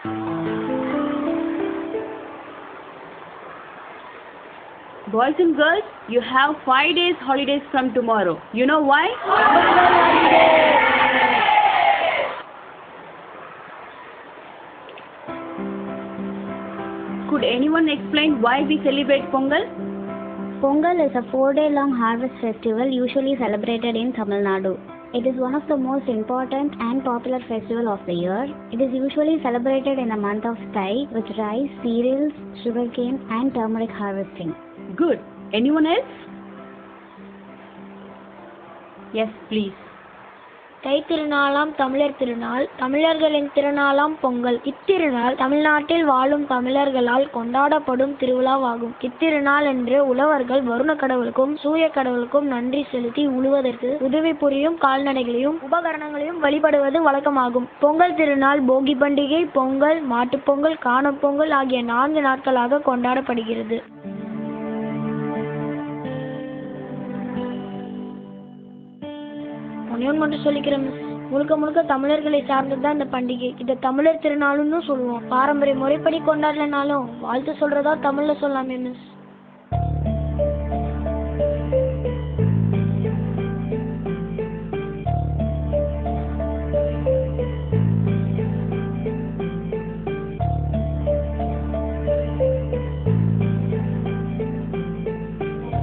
Boys and girls, you have 5 days holidays from tomorrow. You know why? Could anyone explain why we celebrate Pongal? Pongal is a 4-day-long harvest festival usually celebrated in Tamil Nadu. It is one of the most important and popular festival of the year. It is usually celebrated in the month of Thai with rice, cereals, sugarcane and turmeric harvesting. Good. Anyone else? Yes, please. தை திருநாளாம் தமிழர் திருநாள், தமிழர்களின் திருநாளாம் பொங்கல். இத்திருநாள் தமிழ்நாட்டில் வாழும் தமிழர்களால் கொண்டாடப்படும் திருவிழாவாகும். இத்திருநாள் என்று உழவர்கள் வருண கடவுளுக்கும் சூரிய கடவுளுக்கும் நன்றி செலுத்தி உழுவதற்கு உதவி புரியும் கால்நடைகளையும் உபகரணங்களையும் வழிபடுவது வழக்கமாகும். பொங்கல் திருநாள் போகி பண்டிகை, பொங்கல், மாட்டுப்பொங்கல், காணுப்பொங்கல் ஆகிய 4 நாட்களாக கொண்டாடப்படுகிறது. மட்டும் சொல்லிக்கிறேன், முழுக்க முழுக்க தமிழர்களை சார்ந்ததுதான் இந்த பண்டிகை. இதை தமிழர் திருநாளுன்னு சொல்லுவோம். பாரம்பரிய முறைப்படி கொண்டாடலனாலும் வாழ்த்து சொல்றதா தமிழ்ல சொல்லாமே மிஸ்.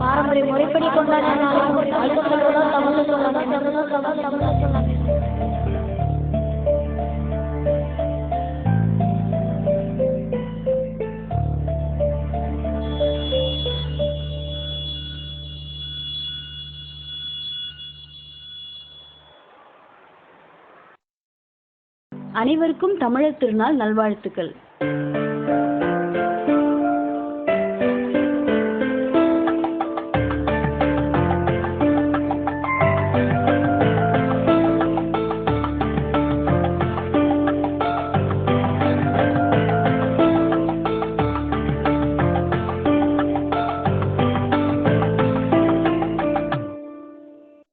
பாரம்பரிய முறைப்படி கொண்டாடினாலும் வாழ்த்து சொல்றதா தமிழ்ல சொல்லாமே. அனைவருக்கும் தமிழர் திருநாள் நல்வாழ்த்துக்கள்.